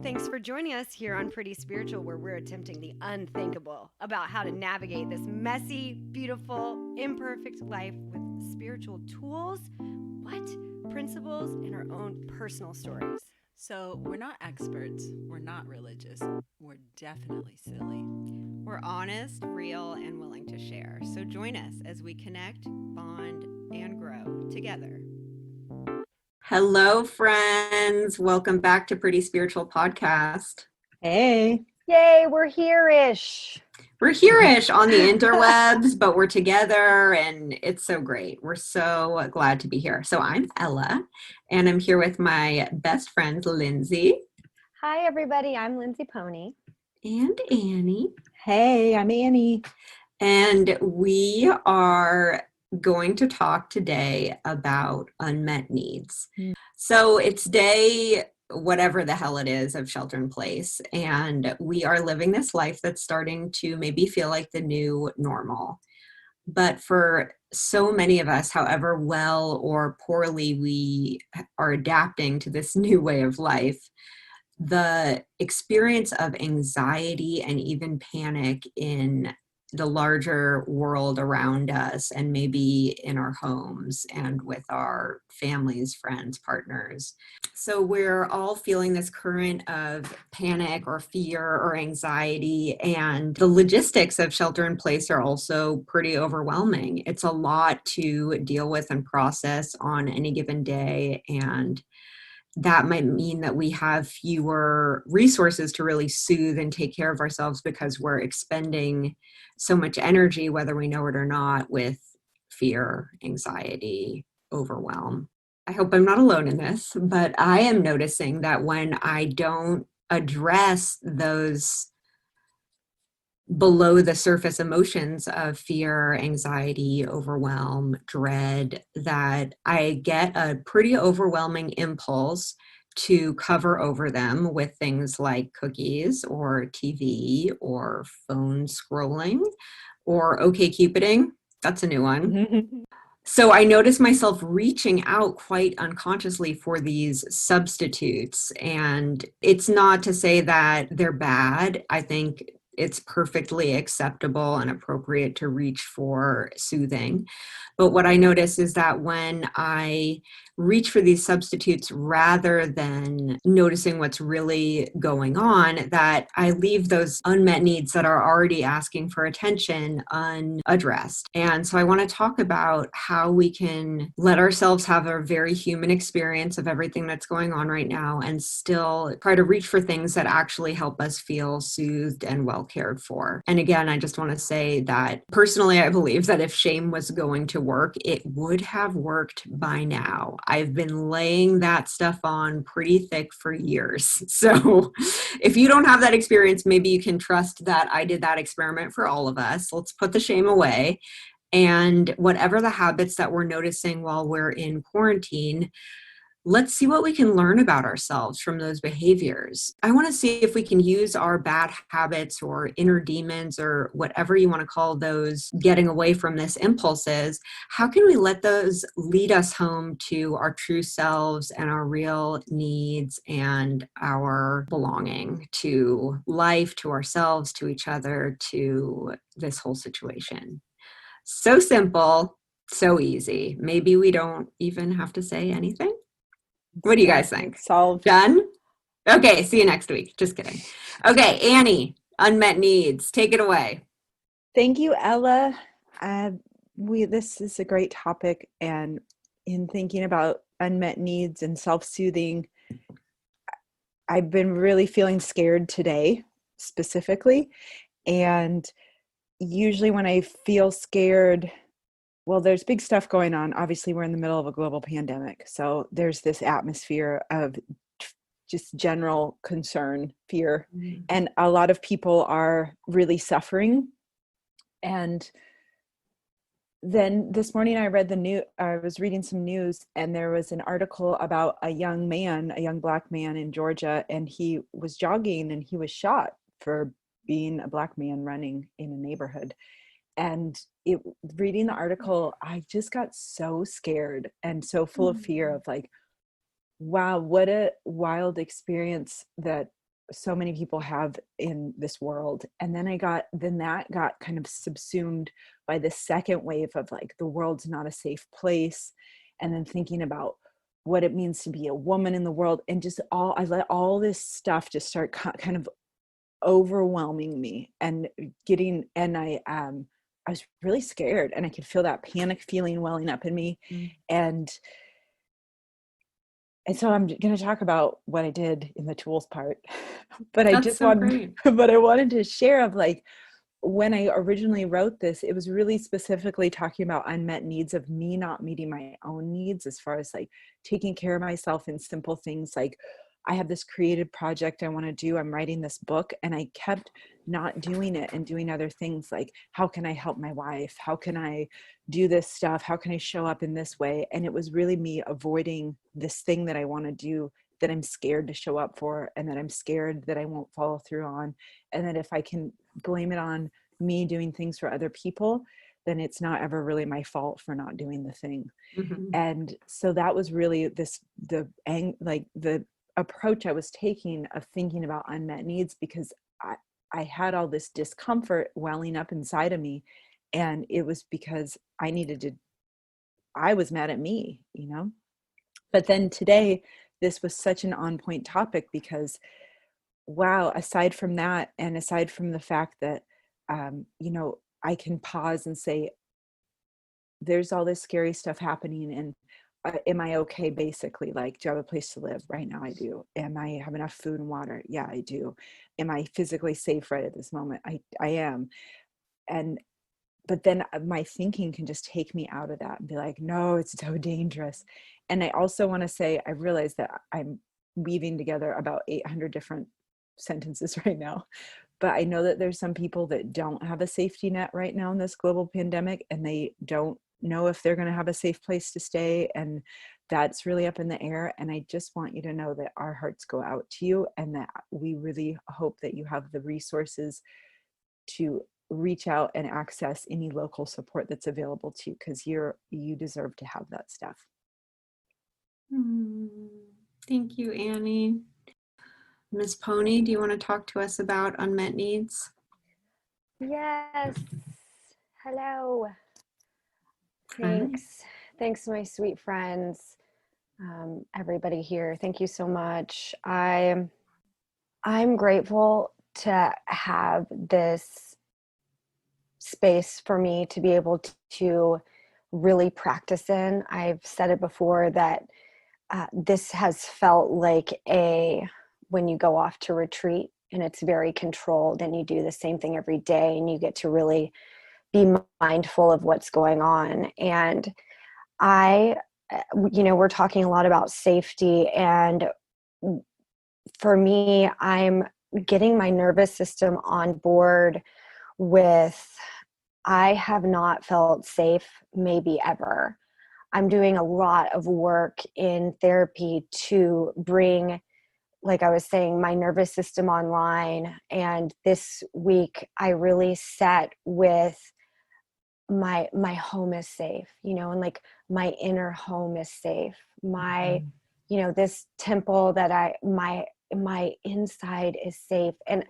Thanks for joining us here on Pretty Spiritual, where we're attempting the unthinkable about how to navigate this messy, beautiful, imperfect life with spiritual tools, principles, and our own personal stories. So, we're not experts, we're not religious, we're definitely silly. We're honest, real, and willing to share. So join us as we connect, bond, and grow together. Hello, friends. Welcome back to Pretty Spiritual Podcast. Hey. Yay, we're here-ish. We're here-ish on the interwebs, but we're together and it's so great. We're so glad to be here. So I'm Ella and I'm here with my best friend, Lindsay. Hi, everybody. I'm Lindsay Pony. And Annie. Hey, I'm Annie. And we are going to talk today about unmet needs. So it's day whatever the hell it is of shelter in place, and we are living this life that's starting to maybe feel like the new normal. But for so many of us, however well or poorly we are adapting to this new way of life, the experience of anxiety and even panic in the larger world around us and maybe in our homes and with our families, friends, partners. So we're all feeling this current of panic or fear or anxiety, and the logistics of shelter in place are also pretty overwhelming. It's a lot to deal with and process on any given day, and that might mean that we have fewer resources to really soothe and take care of ourselves because we're expending so much energy, whether we know it or not, with fear, anxiety, overwhelm. I hope I'm not alone in this, but I am noticing that when I don't address those below the surface emotions of fear, anxiety, overwhelm, dread, that I get a pretty overwhelming impulse to cover over them with things like cookies or TV or phone scrolling or OkCupiding. That's a new one. So I notice myself reaching out quite unconsciously for these substitutes. And it's not to say that they're bad. I think it's perfectly acceptable and appropriate to reach for soothing. But what I notice is that when I reach for these substitutes rather than noticing what's really going on, that I leave those unmet needs that are already asking for attention unaddressed. And so I want to talk about how we can let ourselves have a very human experience of everything that's going on right now and still try to reach for things that actually help us feel soothed and well cared for. And again, I just want to say that personally, I believe that if shame was going to work, it would have worked by now. I've been laying that stuff on pretty thick for years. So if you don't have that experience, maybe you can trust that I did that experiment for all of us. Let's put the shame away. And whatever the habits that we're noticing while we're in quarantine, let's see what we can learn about ourselves from those behaviors. I want to see if we can use our bad habits or inner demons or whatever you want to call those getting away from this impulses. How can we let those lead us home to our true selves and our real needs and our belonging to life, to ourselves, to each other, to this whole situation? So simple, so easy. Maybe we don't even have to say anything. What do you guys think? Solved. Done? Okay, see you next week. Just kidding. Okay, Annie, unmet needs. Take it away. Thank you, Ella. This is a great topic, and in thinking about unmet needs and self-soothing, I've been really feeling scared today, specifically. And usually when I feel scared, well, there's big stuff going on. Obviously, we're in the middle of a global pandemic. So there's this atmosphere of just general concern, fear. Mm-hmm. And a lot of people are really suffering. And then this morning I was reading some news, and there was an article about a young Black man in Georgia, and he was jogging and he was shot for being a Black man running in a neighborhood. And reading the article, I just got so scared and so full of fear of like, wow, what a wild experience that so many people have in this world. And then that got kind of subsumed by the second wave of like, the world's not a safe place. And then thinking about what it means to be a woman in the world, and just I let all this stuff just start kind of overwhelming me and I was really scared, and I could feel that panic feeling welling up in me. And so I'm going to talk about what I did in the tools part, but I wanted to share of like, when I originally wrote this, it was really specifically talking about unmet needs of me not meeting my own needs, as far as like taking care of myself in simple things. Like, I have this creative project I want to do. I'm writing this book, and I kept not doing it and doing other things like, how can I help my wife? How can I do this stuff? How can I show up in this way? And it was really me avoiding this thing that I want to do, that I'm scared to show up for, and that I'm scared that I won't follow through on. And that if I can blame it on me doing things for other people, then it's not ever really my fault for not doing the thing. And so that was really the approach I was taking of thinking about unmet needs, because I had all this discomfort welling up inside of me, and it was because I was mad at me, But then today, this was such an on-point topic, because wow, aside from that, and aside from the fact that I can pause and say, there's all this scary stuff happening, and am I okay? Basically, like, do I have a place to live? Right now I do. Am I have enough food and water? Yeah, I do. Am I physically safe right at this moment? I am. But then my thinking can just take me out of that and be like, no, it's so dangerous. And I also want to say, I realize that I'm weaving together about 800 different sentences right now. But I know that there's some people that don't have a safety net right now in this global pandemic, and they don't know if they're going to have a safe place to stay. And that's really up in the air. And I just want you to know that our hearts go out to you, and that we really hope that you have the resources to reach out and access any local support that's available to you, because you deserve to have that stuff. Thank you, Annie. Ms. Pony, do you want to talk to us about unmet needs? Yes. Hello. Thanks. Thanks, my sweet friends. Everybody here. Thank you so much. I'm grateful to have this space for me to be able to really practice in. I've said it before that this has felt like when you go off to retreat, and it's very controlled, and you do the same thing every day, and you get to really be mindful of what's going on. And we're talking a lot about safety, and for me, I'm getting my nervous system on board with, I have not felt safe maybe ever. I'm doing a lot of work in therapy to bring, like I was saying, my nervous system online. And this week I really sat with my home is safe, and like my inner home is safe. My, this temple that my inside is safe. And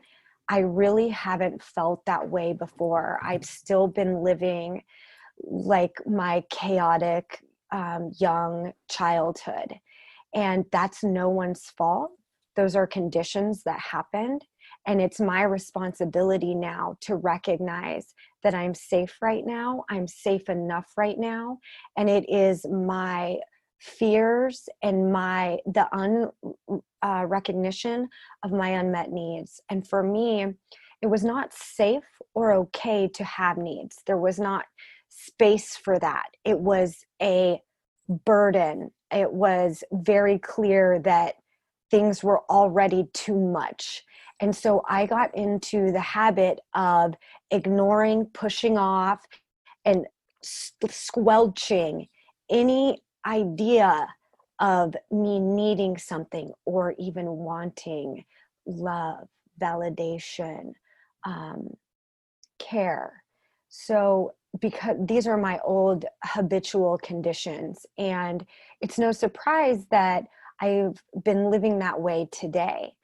I really haven't felt that way before. I've still been living like my chaotic young childhood. And that's no one's fault. Those are conditions that happened. And it's my responsibility now to recognize that I'm safe right now. I'm safe enough right now. And it is my fears and the recognition of my unmet needs. And for me, it was not safe or okay to have needs. There was not space for that. It was a burden. It was very clear that things were already too much. And so I got into the habit of ignoring, pushing off, and squelching any idea of me needing something or even wanting love, validation, care. So because these are my old habitual conditions, and it's no surprise that I've been living that way today.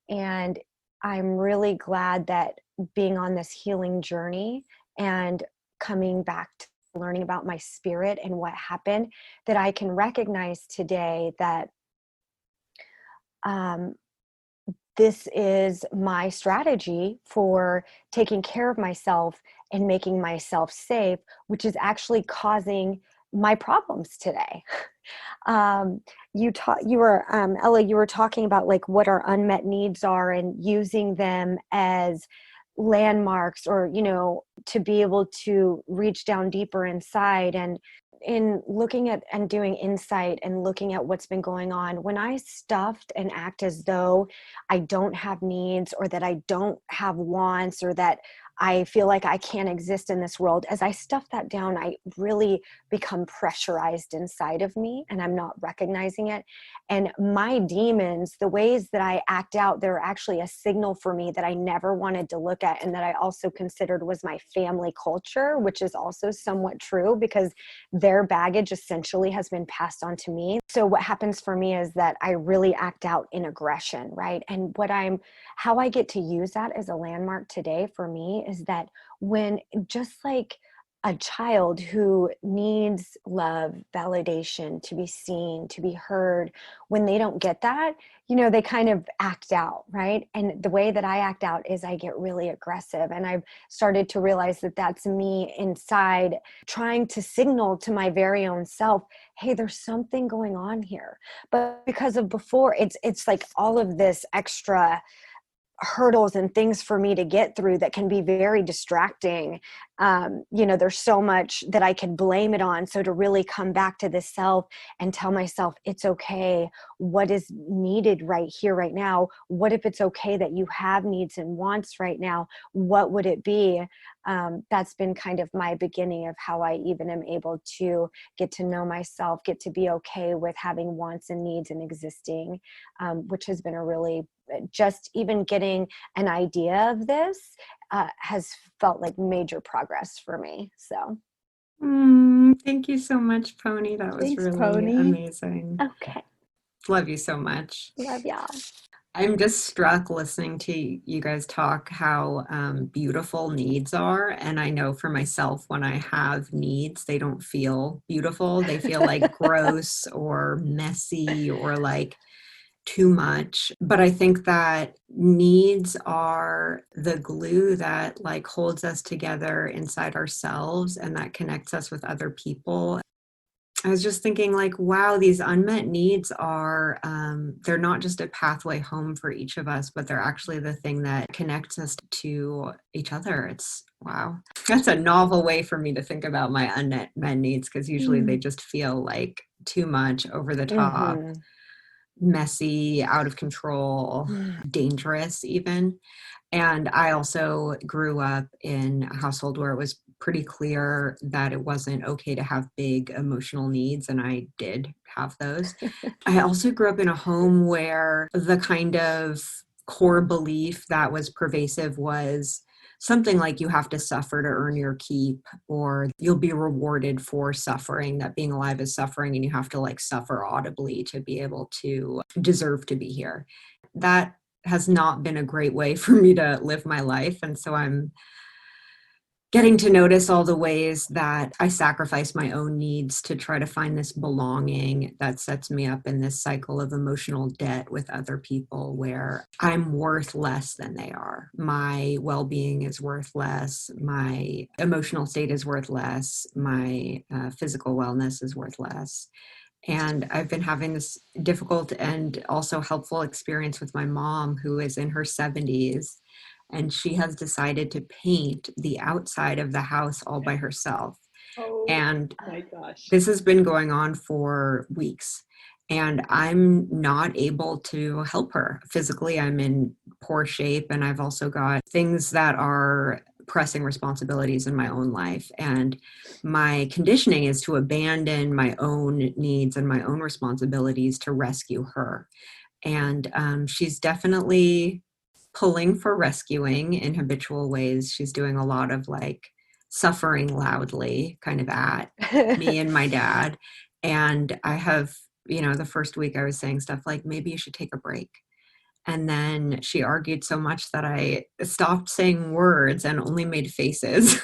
And I'm really glad that being on this healing journey and coming back to learning about my spirit and what happened, that I can recognize today that um, this is my strategy for taking care of myself and making myself safe, which is actually causing my problems today. You were Ella, you were talking about like what our unmet needs are and using them as landmarks, or to be able to reach down deeper inside. And in looking at and doing insight and looking at what's been going on, when I stuffed and act as though I don't have needs, or that I don't have wants, or that I feel like I can't exist in this world, as I stuff that down, I really become pressurized inside of me and I'm not recognizing it. And my demons, the ways that I act out, they're actually a signal for me that I never wanted to look at, and that I also considered was my family culture, which is also somewhat true because their baggage essentially has been passed on to me. So what happens for me is that I really act out in aggression, right? And how I get to use that as a landmark today for me is that when, just like a child who needs love, validation, to be seen, to be heard, when they don't get that, they kind of act out, right? And the way that I act out is I get really aggressive. And I've started to realize that that's me inside trying to signal to my very own self, hey, there's something going on here. But because of before, it's like all of this extra hurdles and things for me to get through that can be very distracting. There's so much that I could blame it on. So to really come back to the self and tell myself, it's okay. What is needed right here, right now? What if it's okay that you have needs and wants right now? What would it be? That's been kind of my beginning of how I even am able to get to know myself, get to be okay with having wants and needs and existing, which has been a really, just even getting an idea of this has felt like major progress for me. So. Thank you so much, Pony. That was Thanks, really Pony. amazing. Okay. Love you so much. Love y'all. I'm just struck listening to you guys talk how beautiful needs are. And I know for myself, when I have needs, they don't feel beautiful. They feel like gross or messy or like too much. But I think that needs are the glue that like holds us together inside ourselves and that connects us with other people. I was just thinking like, wow, these unmet needs are, they're not just a pathway home for each of us, but they're actually the thing that connects us to each other. It's, wow. That's a novel way for me to think about my unmet needs, because usually they just feel like too much, over the top, messy, out of control, dangerous even. And I also grew up in a household where it was pretty clear that it wasn't okay to have big emotional needs, and I did have those. I also grew up in a home where the kind of core belief that was pervasive was something like you have to suffer to earn your keep, or you'll be rewarded for suffering, that being alive is suffering and you have to like suffer audibly to be able to deserve to be here. That has not been a great way for me to live my life. And so I'm getting to notice all the ways that I sacrifice my own needs to try to find this belonging that sets me up in this cycle of emotional debt with other people where I'm worth less than they are. My well-being is worth less. My emotional state is worth less. My physical wellness is worth less. And I've been having this difficult and also helpful experience with my mom, who is in her 70s. And she has decided to paint the outside of the house all by herself. And My gosh. this has been going on for weeks. And I'm not able to help her. Physically, I'm in poor shape. And I've also got things that are pressing responsibilities in my own life. And my conditioning is to abandon my own needs and my own responsibilities to rescue her. And she's definitely pulling for rescuing in habitual ways. She's doing a lot of like suffering loudly kind of at me and my dad. And I have, the first week I was saying stuff like, maybe you should take a break. And then she argued so much that I stopped saying words and only made faces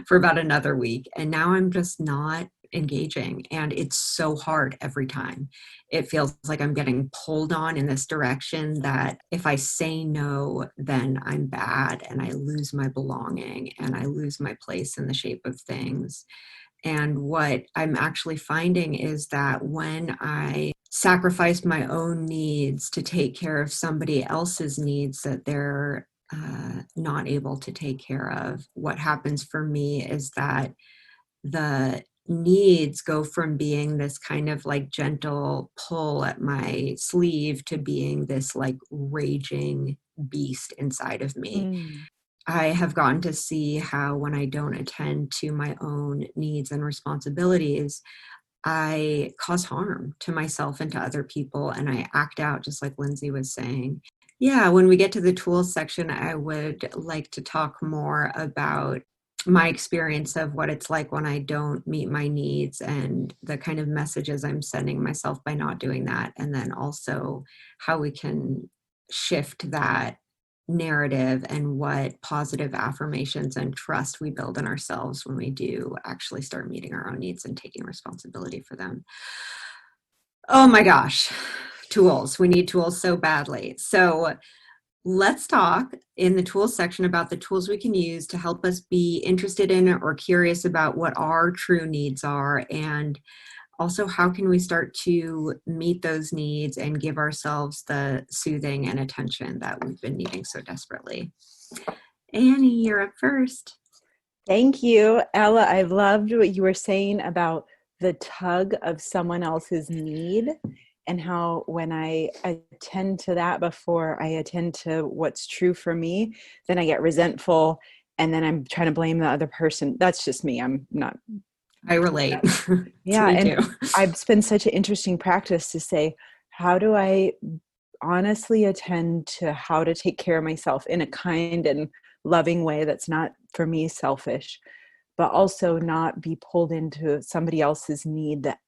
for about another week. And now I'm just not engaging. And it's so hard every time. It feels like I'm getting pulled on in this direction that if I say no, then I'm bad and I lose my belonging and I lose my place in the shape of things. And what I'm actually finding is that when I sacrifice my own needs to take care of somebody else's needs that they're not able to take care of, what happens for me is that the needs go from being this kind of like gentle pull at my sleeve to being this like raging beast inside of me. I have gotten to see how when I don't attend to my own needs and responsibilities, I cause harm to myself and to other people, and I act out, just like Lindsay was saying. Yeah, when we get to the tools section, I would like to talk more about my experience of what it's like when I don't meet my needs and the kind of messages I'm sending myself by not doing that. And then also how we can shift that narrative and what positive affirmations and trust we build in ourselves when we do actually start meeting our own needs and taking responsibility for them. Oh my gosh, tools. We need tools so badly. So let's talk in the tools section about the tools we can use to help us be interested in or curious about what our true needs are, and also how can we start to meet those needs and give ourselves the soothing and attention that we've been needing so desperately. Annie, you're up first. Thank you, Ella. I loved what you were saying about the tug of someone else's need, and how when I attend to that before I attend to what's true for me, then I get resentful and then I'm trying to blame the other person. That's just me. I'm not. I relate. Yeah. Me And too. I've been such an interesting practice to say, how do I honestly attend to how to take care of myself in a kind and loving way that's not, for me, selfish, but also not be pulled into somebody else's need that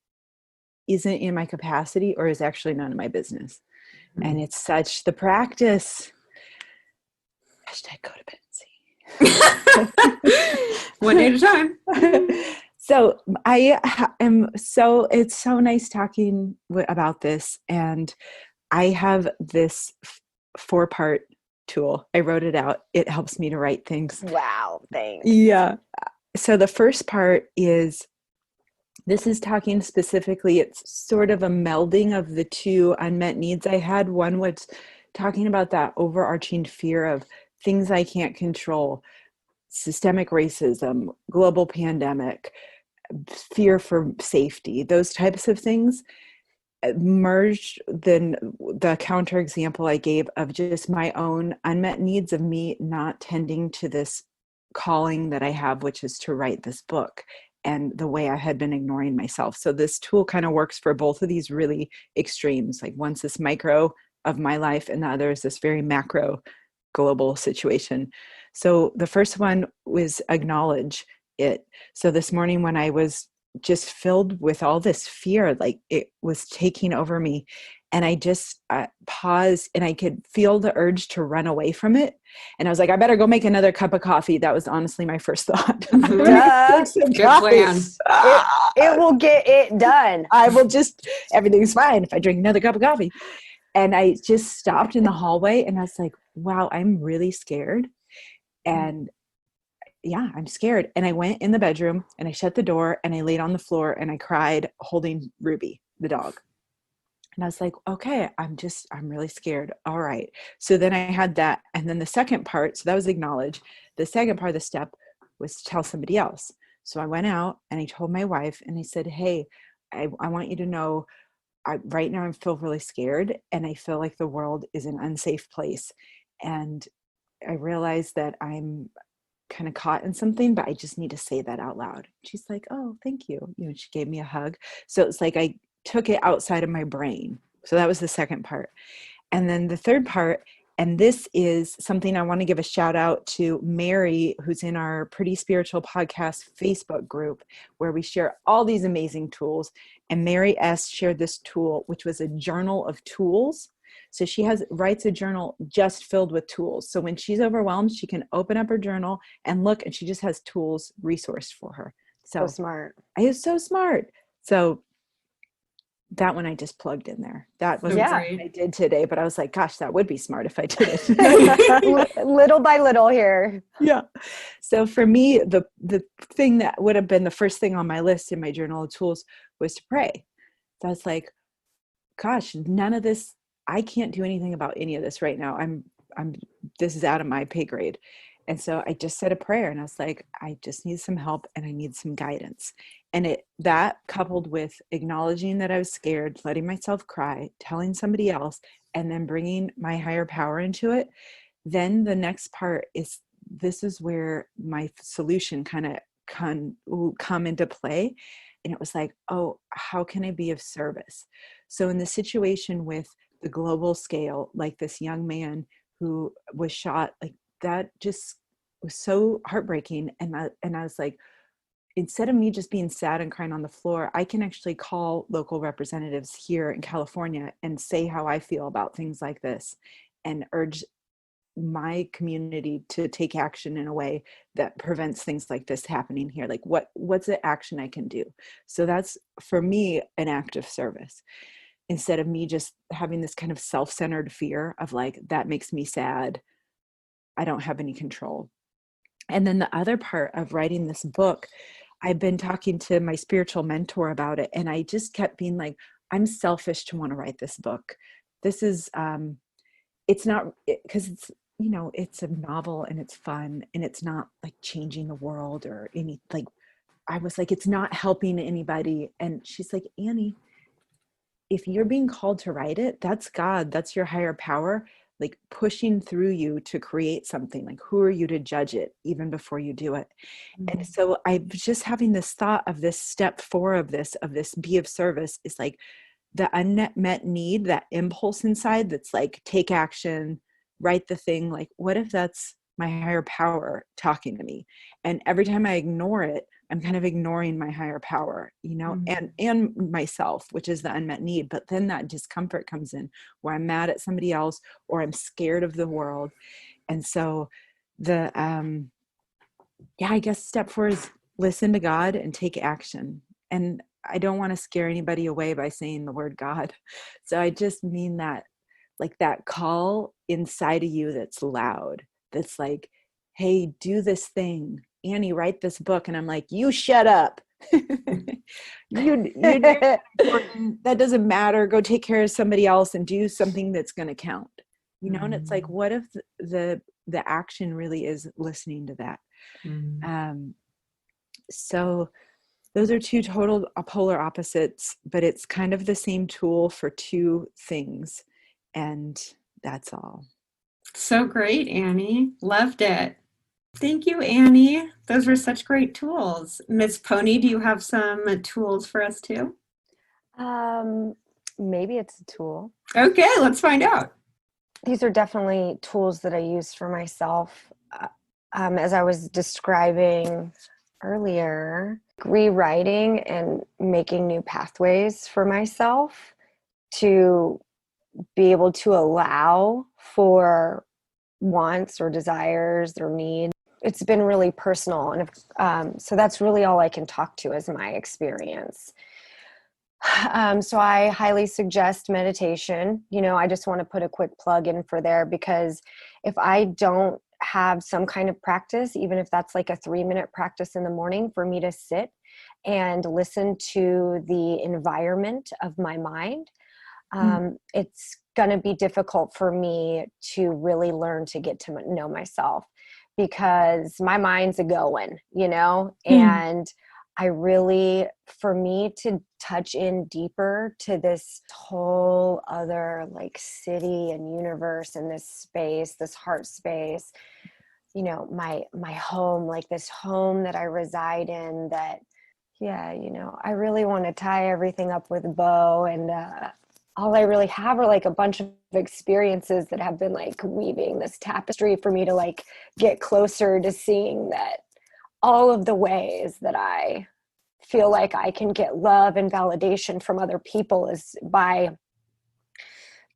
isn't in my capacity or is actually none of my business. Mm-hmm. And it's such the practice. Hashtag codependency. One day at a time. So it's so nice talking about this. And I have this 4-part tool. I wrote it out. It helps me to write things. Wow, thanks. Yeah. So the first part is, this is talking specifically, it's sort of a melding of the two unmet needs I had. One was talking about that overarching fear of things I can't control, systemic racism, global pandemic, fear for safety, those types of things. Merged then the counterexample I gave of just my own unmet needs of me not tending to this calling that I have, which is to write this book, and the way I had been ignoring myself. So this tool kind of works for both of these really extremes. Like one's this micro of my life and the other is this very macro global situation. So the first one was acknowledge it. So this morning when I was just filled with all this fear, like it was taking over me, and I just paused, and I could feel the urge to run away from it. And I was like, I better go make another cup of coffee. That was honestly my first thought. Good plan. It will get it done. I will just, everything's fine if I drink another cup of coffee. And I just stopped in the hallway and I was like, wow, I'm really scared. And yeah, I'm scared. And I went in the bedroom and I shut the door and I laid on the floor and I cried holding Ruby, the dog. And I was like, okay, I'm really scared. All right. So then I had that. And then the second part, so that was acknowledge. The second part of the step was to tell somebody else. So I went out and I told my wife and I said, hey, I want you to know, right now I feel really scared and I feel like the world is an unsafe place. And I realized that I'm kind of caught in something, but I just need to say that out loud. She's like, oh, thank you. She gave me a hug. So it's like I took it outside of my brain. So that was the second part. And then the third part, and this is something I want to give a shout out to Mary, who's in our Pretty Spiritual Podcast Facebook group, where we share all these amazing tools. And Mary S. shared this tool, which was a journal of tools So she writes a journal just filled with tools. So when she's overwhelmed, she can open up her journal and look, and she just has tools resourced for her. So smart. I was so smart. So that one I just plugged in there. That was Yeah. what I did today, but I was like, gosh, that would be smart if I did it. Little by little here. Yeah. So for me, the thing that would have been the first thing on my list in my journal of tools was to pray. So I was like, gosh, none of this, I can't do anything about any of this right now. This is out of my pay grade. And so I just said a prayer and I was like, I just need some help and I need some guidance. And that coupled with acknowledging that I was scared, letting myself cry, telling somebody else, and then bringing my higher power into it. Then the next part is, this is where my solution kind of come into play. And it was like, oh, how can I be of service? So in the situation with the global scale, like this young man who was shot, like that just was so heartbreaking. And I was like, instead of me just being sad and crying on the floor, I can actually call local representatives here in California and say how I feel about things like this and urge my community to take action in a way that prevents things like this happening here. Like what's the action I can do? So that's, for me, an act of service, instead of me just having this kind of self-centered fear of like, that makes me sad, I don't have any control. And then the other part of writing this book, I've been talking to my spiritual mentor about it, and I just kept being like, I'm selfish to want to write this book. This is it's not, because it's, it's a novel and it's fun and it's not like changing the world or any, like, I was like, it's not helping anybody. And she's like, Annie, if you're being called to write it, that's God, that's your higher power, like pushing through you to create something. Like, who are you to judge it even before you do it? Mm-hmm. And so I was just having this thought of this step 4 of this be of service is like the unmet need, that impulse inside that's like, take action, write the thing. Like, what if that's my higher power talking to me? And every time I ignore it, I'm kind of ignoring my higher power, mm-hmm. and myself, which is the unmet need. But then that discomfort comes in where I'm mad at somebody else or I'm scared of the world. And so I guess step 4 is listen to God and take action. And I don't want to scare anybody away by saying the word God. So I just mean that, like that call inside of you that's loud, that's like, hey, do this thing. Annie, write this book. And I'm like, you shut up. That doesn't matter. Go take care of somebody else and do something that's going to count. Mm-hmm. And it's like, what if the action really is listening to that? Mm-hmm. So those are 2 total polar opposites, but it's kind of the same tool for 2 things. And that's all. So great, Annie. Loved it. Thank you, Annie. Those were such great tools. Ms. Pony, do you have some tools for us too? Maybe it's a tool. Okay, let's find out. These are definitely tools that I use for myself. As I was describing earlier, rewriting and making new pathways for myself to be able to allow for wants or desires or needs. It's been really personal. And so that's really all I can talk to as my experience. So I highly suggest meditation. I just want to put a quick plug in for there, because if I don't have some kind of practice, even if that's like a 3-minute practice in the morning for me to sit and listen to the environment of my mind, it's going to be difficult for me to really learn to get to know myself, because my mind's a going, and I really, for me to touch in deeper to this whole other like city and universe and this space, this heart space, my home, like this home that I reside in, that, I really want to tie everything up with a bow. And all I really have are like a bunch of experiences that have been like weaving this tapestry for me to like get closer to seeing that all of the ways that I feel like I can get love and validation from other people is by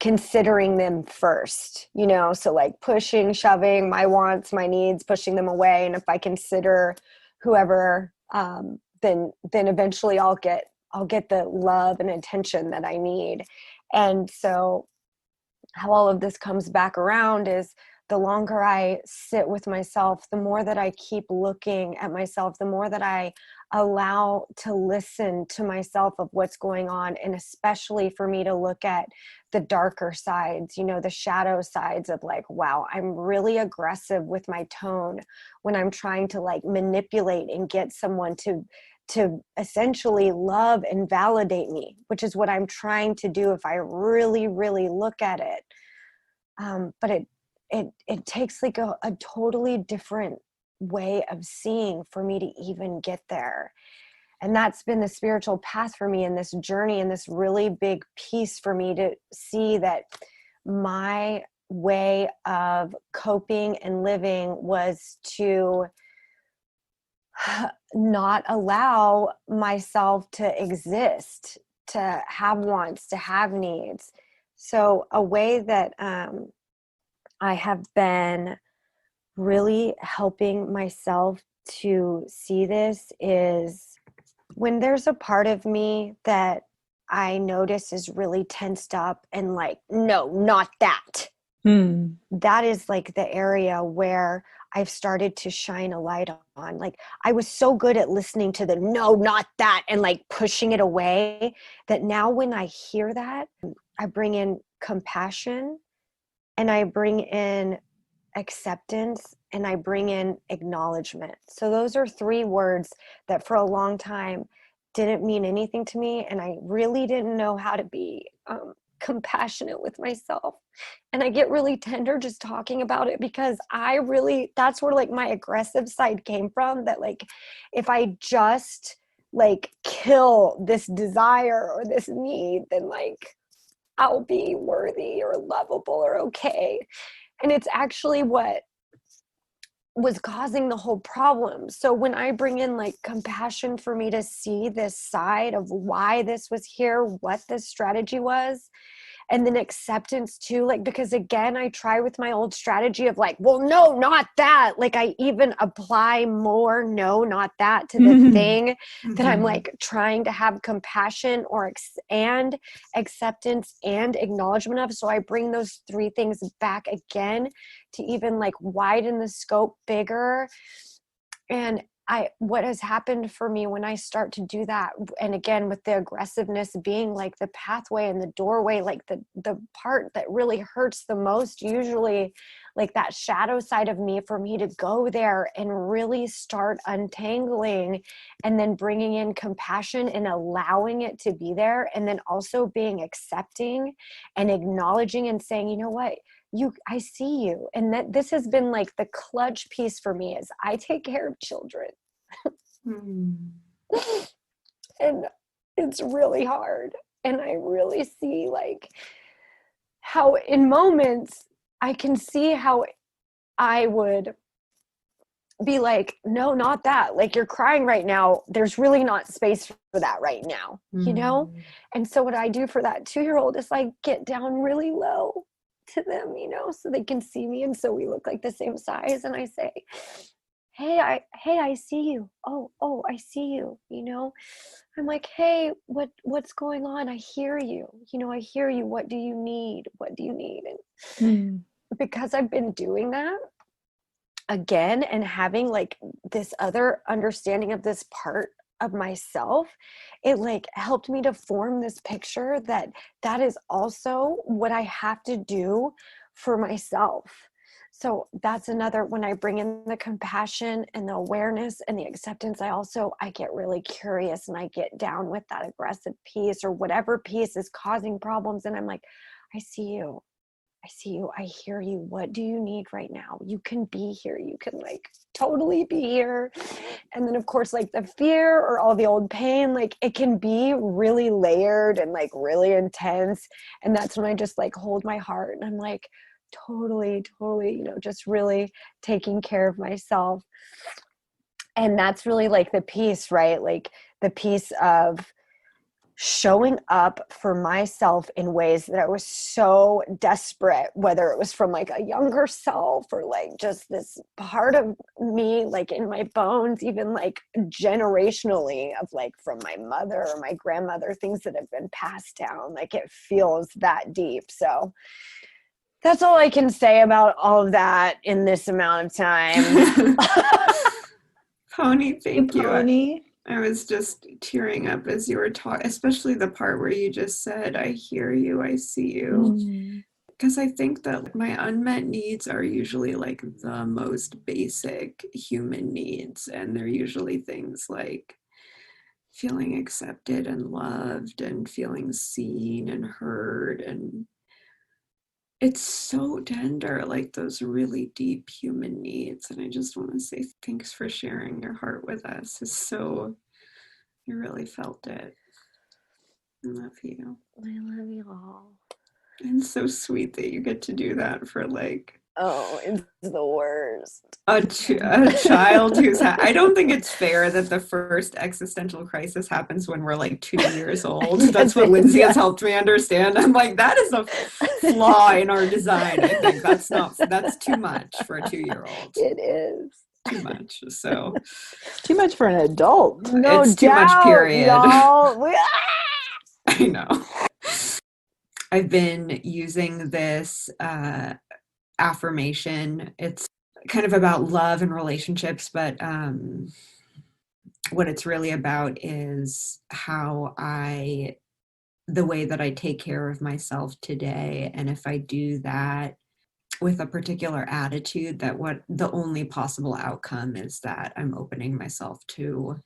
considering them first, you know, so like pushing, shoving my wants, my needs, pushing them away. And if I consider whoever, then eventually I'll get the love and attention that I need. And so how all of this comes back around is the longer I sit with myself, the more that I keep looking at myself, the more that I allow to listen to myself of what's going on. And especially for me to look at the darker sides, you know, the shadow sides of like, wow, I'm really aggressive with my tone when I'm trying to like manipulate and get someone to essentially love and validate me, which is what I'm trying to do if I really, really look at it. But it takes like a totally different way of seeing for me to even get there. And that's been the spiritual path for me in this journey, and this really big piece for me to see that my way of coping and living was to not allow myself to exist, to have wants, to have needs. So a way that I have been really helping myself to see this is when there's a part of me that I notice is really tensed up and like, no, not that. That is like the area where I've started to shine a light on. Like I was so good at listening to the no, not that, and like pushing it away, that now when I hear that, I bring in compassion and I bring in acceptance and I bring in acknowledgement. So those are 3 words that for a long time didn't mean anything to me. And I really didn't know how to be compassionate with myself. And I get really tender just talking about it, because that's where like my aggressive side came from, that like, if I just like kill this desire or this need, then like I'll be worthy or lovable or okay. And it's actually what was causing the whole problem. So when I bring in like compassion for me to see this side of why this was here, what this strategy was, and then acceptance too, like, because again, I try with my old strategy of like, well, no, not that. Like I even apply more, no, not that to the thing that I'm like trying to have compassion and acceptance and acknowledgement of. So I bring those 3 things back again to even like widen the scope bigger. And what has happened for me when I start to do that, and again with the aggressiveness being like the pathway and the doorway, like the part that really hurts the most, usually like that shadow side of me, for me to go there and really start untangling, and then bringing in compassion and allowing it to be there, and then also being accepting and acknowledging and saying, you know what, I see you. And that this has been like the clutch piece for me, is I take care of children. And it's really hard. And I really see like how in moments I can see how I would be like, no, not that. Like you're crying right now. There's really not space for that right now, you know? And so what I do for that 2-year-old is like get down really low to them, you know, so they can see me. And so we look like the same size. And I say, hey, I see you. Oh, I see you. You know, I'm like, hey, what's going on? I hear you. You know, I hear you. What do you need? What do you need? And because I've been doing that again and having like this other understanding of this part of myself, it like helped me to form this picture that is also what I have to do for myself. So that's another, when I bring in the compassion and the awareness and the acceptance, I get really curious and I get down with that aggressive piece or whatever piece is causing problems. And I'm like, I see you. I see you. I hear you. What do you need right now? You can be here. You can like totally be here. And then of course, like the fear or all the old pain, like it can be really layered and like really intense. And that's when I just like hold my heart and I'm like, totally, you know, just really taking care of myself. And that's really like the piece, right? Like the piece of showing up for myself in ways that I was so desperate, whether it was from like a younger self or like just this part of me, like in my bones, even like generationally of like from my mother or my grandmother, things that have been passed down. Like it feels that deep. So that's all I can say about all of that in this amount of time. Pony, thank you. Pony. I was just tearing up as you were talking, especially the part where you just said, I hear you, I see you. Because I think that my unmet needs are usually like the most basic human needs. And they're usually things like feeling accepted and loved and feeling seen and heard. And it's so tender, like those really deep human needs. And I just want to say thanks for sharing your heart with us. It's so, you really felt it. I love you. I love you all. And so sweet that you get to do that for like Oh, it's the worst. a child who's I don't think it's fair that the first existential crisis happens when we're like 2 years old. That's what Lindsay has helped me understand. I'm like, that is a flaw in our design. I think that's too much for a 2-year-old. It is. Too much. So Too much for an adult. No it's doubt, too much, period. Y'all. I know. I've been using this affirmation. It's kind of about love and relationships, but what it's really about is the way that I take care of myself today. And if I do that with a particular attitude, that what the only possible outcome is that I'm opening myself to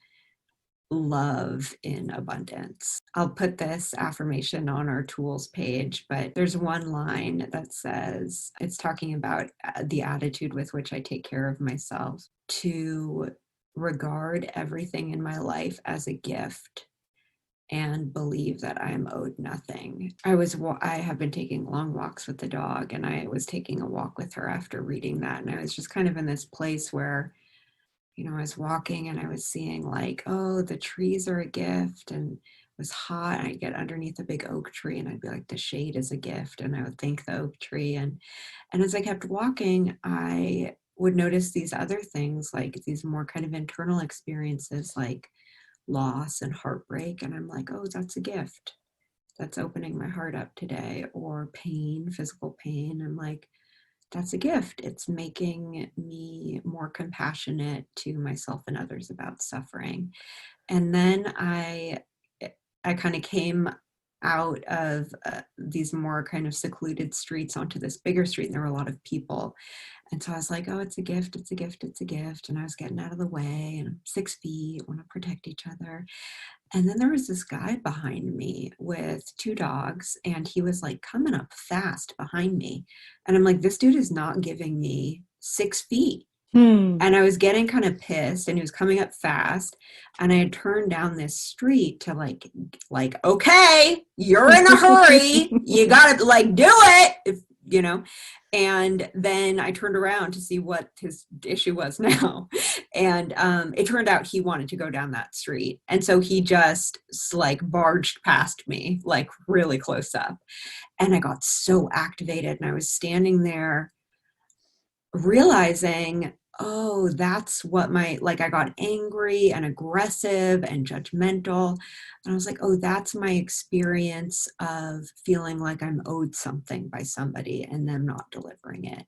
love in abundance. I'll put this affirmation on our tools page, but there's one line that says, it's talking about the attitude with which I take care of myself, to regard everything in my life as a gift and believe that I am owed nothing. I have been taking long walks with the dog, and I was taking a walk with her after reading that, and I was just kind of in this place where, you know, I was walking and I was seeing like, oh, the trees are a gift, and it was hot, and I'd get underneath a big oak tree and I'd be like, the shade is a gift, and I would thank the oak tree. And as I kept walking, I would notice these other things, like these more kind of internal experiences like loss and heartbreak. And I'm like, oh, that's a gift. That's opening my heart up today. Or pain, physical pain. I'm like, that's a gift. It's making me more compassionate to myself and others about suffering. And then I kind of came out of these more kind of secluded streets onto this bigger street, and there were a lot of people. And so I was like, oh, it's a gift, it's a gift, it's a gift. And I was getting out of the way, and I'm 6 feet, want to protect each other. And then there was this guy behind me with 2 dogs, and he was like coming up fast behind me. And I'm like, this dude is not giving me 6 feet. And I was getting kind of pissed, and he was coming up fast. And I had turned down this street to like, okay, you're in a hurry. You got to like do it, if, you know. And then I turned around to see what his issue was now. And it turned out he wanted to go down that street. And so he just like barged past me, like really close up. And I got so activated, and I was standing there realizing, oh, that's what I got angry and aggressive and judgmental. And I was like, oh, that's my experience of feeling like I'm owed something by somebody and them not delivering it.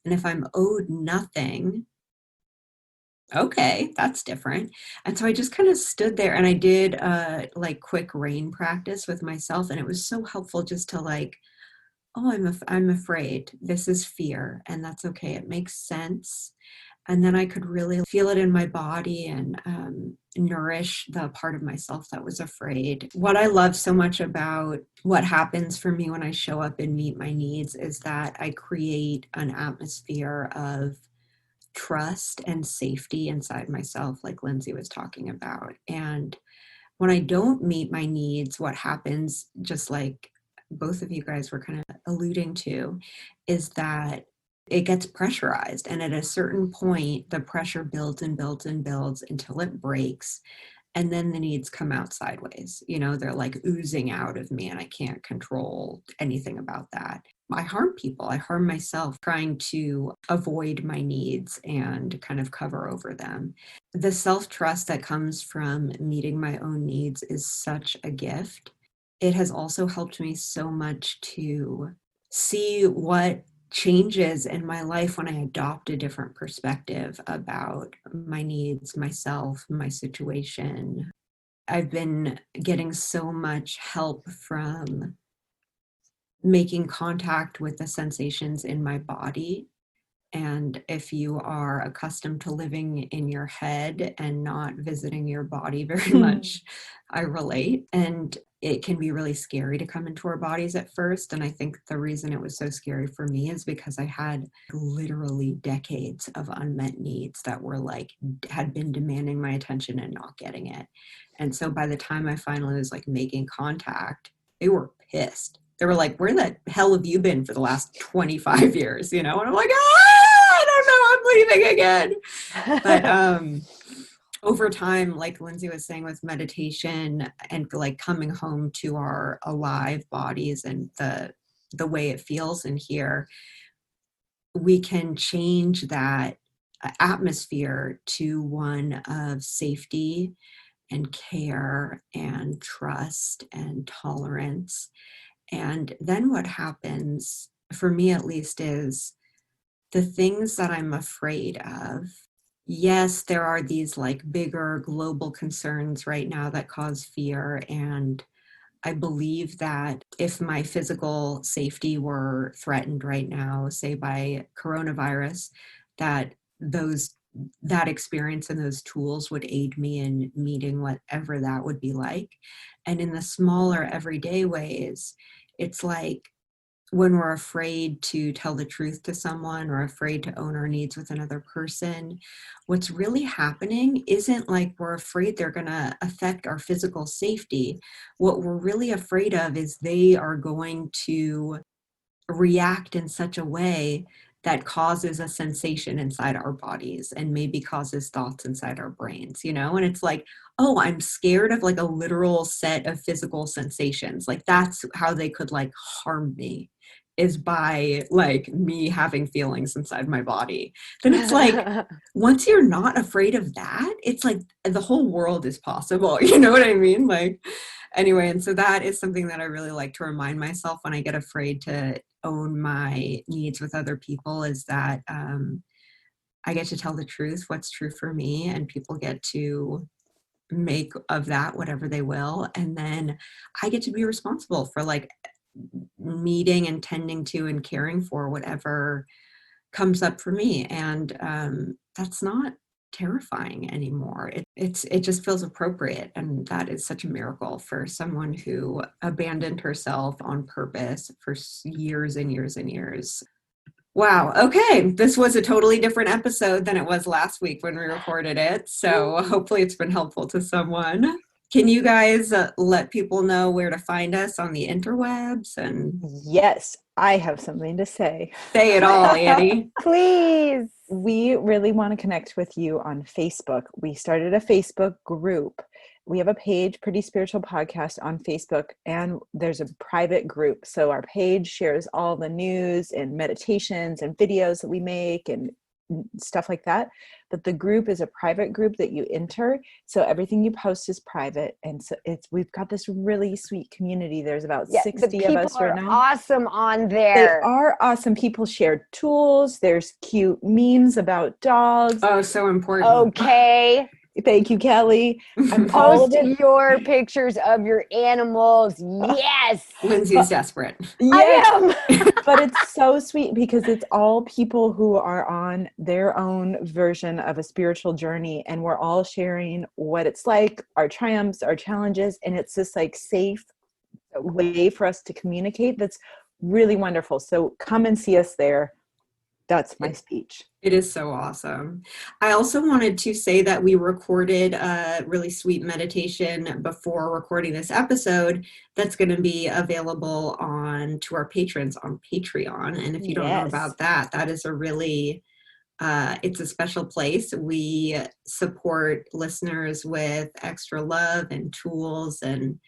And if I'm owed nothing, okay, that's different. And so I just kind of stood there, and I did like quick rain practice with myself. And it was so helpful just to like, oh, I'm afraid. This is fear, and that's okay. It makes sense. And then I could really feel it in my body and nourish the part of myself that was afraid. What I love so much about what happens for me when I show up and meet my needs is that I create an atmosphere of trust and safety inside myself, like Lindsay was talking about. And when I don't meet my needs, what happens, just like both of you guys were kind of alluding to, is that it gets pressurized. And at a certain point, the pressure builds and builds and builds until it breaks. And then the needs come out sideways. They're like oozing out of me and I can't control anything about that. I harm people. I harm myself trying to avoid my needs and kind of cover over them. The self-trust that comes from meeting my own needs is such a gift. It has also helped me so much to see what changes in my life when I adopt a different perspective about my needs, myself, my situation. I've been getting so much help from making contact with the sensations in my body. And if you are accustomed to living in your head and not visiting your body very much, I relate. And it can be really scary to come into our bodies at first. And I think the reason it was so scary for me is because I had literally decades of unmet needs that were like, had been demanding my attention and not getting it. And so by the time I finally was like making contact, they were pissed. They were like, where the hell have you been for the last 25 years? And I'm like, I don't know, I'm leaving again. But over time, like Lindsay was saying, with meditation and like coming home to our alive bodies and the way it feels in here, we can change that atmosphere to one of safety and care and trust and tolerance. And then what happens, for me at least, is the things that I'm afraid of. Yes, there are these like bigger global concerns right now that cause fear. And I believe that if my physical safety were threatened right now, say by coronavirus, that that experience and those tools would aid me in meeting whatever that would be like. And in the smaller everyday ways, it's like when we're afraid to tell the truth to someone or afraid to own our needs with another person, what's really happening isn't like we're afraid they're going to affect our physical safety. What we're really afraid of is they are going to react in such a way that causes a sensation inside our bodies and maybe causes thoughts inside our brains, and it's like, oh, I'm scared of like a literal set of physical sensations. Like that's how they could like harm me, is by like me having feelings inside my body. Then it's like, once you're not afraid of that, it's like the whole world is possible. You know what I mean? Like, anyway, and so that is something that I really like to remind myself when I get afraid to own my needs with other people, is that I get to tell the truth, what's true for me, and people get to make of that whatever they will. And then I get to be responsible for like meeting and tending to and caring for whatever comes up for me. And that's not terrifying anymore. It just feels appropriate. And that is such a miracle for someone who abandoned herself on purpose for years and years and years. Wow. Okay. This was a totally different episode than it was last week when we recorded it. So hopefully it's been helpful to someone. Can you guys let people know where to find us on the interwebs? And Yes, I have something to say. say it all, Annie. Please. We really want to connect with you on Facebook. We started a Facebook group. We have a page, Pretty Spiritual Podcast, on Facebook, and there's a private group. So our page shares all the news and meditations and videos that we make and stuff like that. But the group is a private group that you enter. So everything you post is private. And so we've got this really sweet community. There's about 60 of us right now. Awesome on there. They are awesome. People share tools. There's cute memes about dogs. Oh, so important. Okay. Thank you, Kelly. Post your pictures of your animals. Yes. Lindsay's desperate. I am. But it's so sweet because it's all people who are on their own version of a spiritual journey. And we're all sharing what it's like, our triumphs, our challenges. And it's this like safe way for us to communicate. That's really wonderful. So come and see us there. That's my speech. It is so awesome. I also wanted to say that we recorded a really sweet meditation before recording this episode that's going to be available to our patrons on Patreon. And if you don't know about that, that is a really it's a special place. We support listeners with extra love and tools, and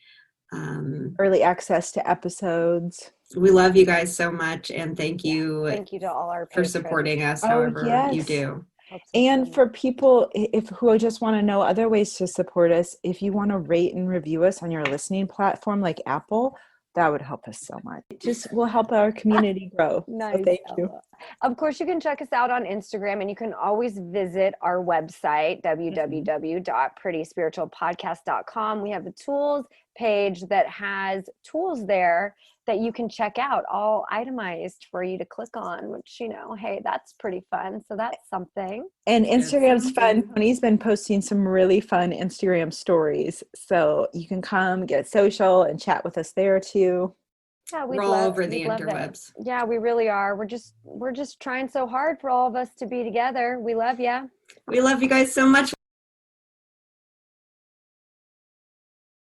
Early access to episodes. we love you guys so much. And thank you Thank you to all our for patrons. supporting us Oh, however you yes. do. Helps us so And much. for people if who just want to know other ways to support us, if you want to rate and review us on your listening platform like Apple, that would help us so much. It just will help our community grow. Nice, So thank you. Ella. Of course, you can check us out on Instagram, and you can always visit our website, www.prettyspiritualpodcast.com. We have the tools page that has tools there that you can check out, all itemized for you to click on, which, hey, that's pretty fun. So that's something. And It's Instagram's fun. something. Tony's been posting some really fun Instagram stories. So you can come get social and chat with us there too. Yeah, We're all over the we'd love that. interwebs. Yeah, we really are. We're just trying so hard for all of us to be together. We love you. We love you guys so much.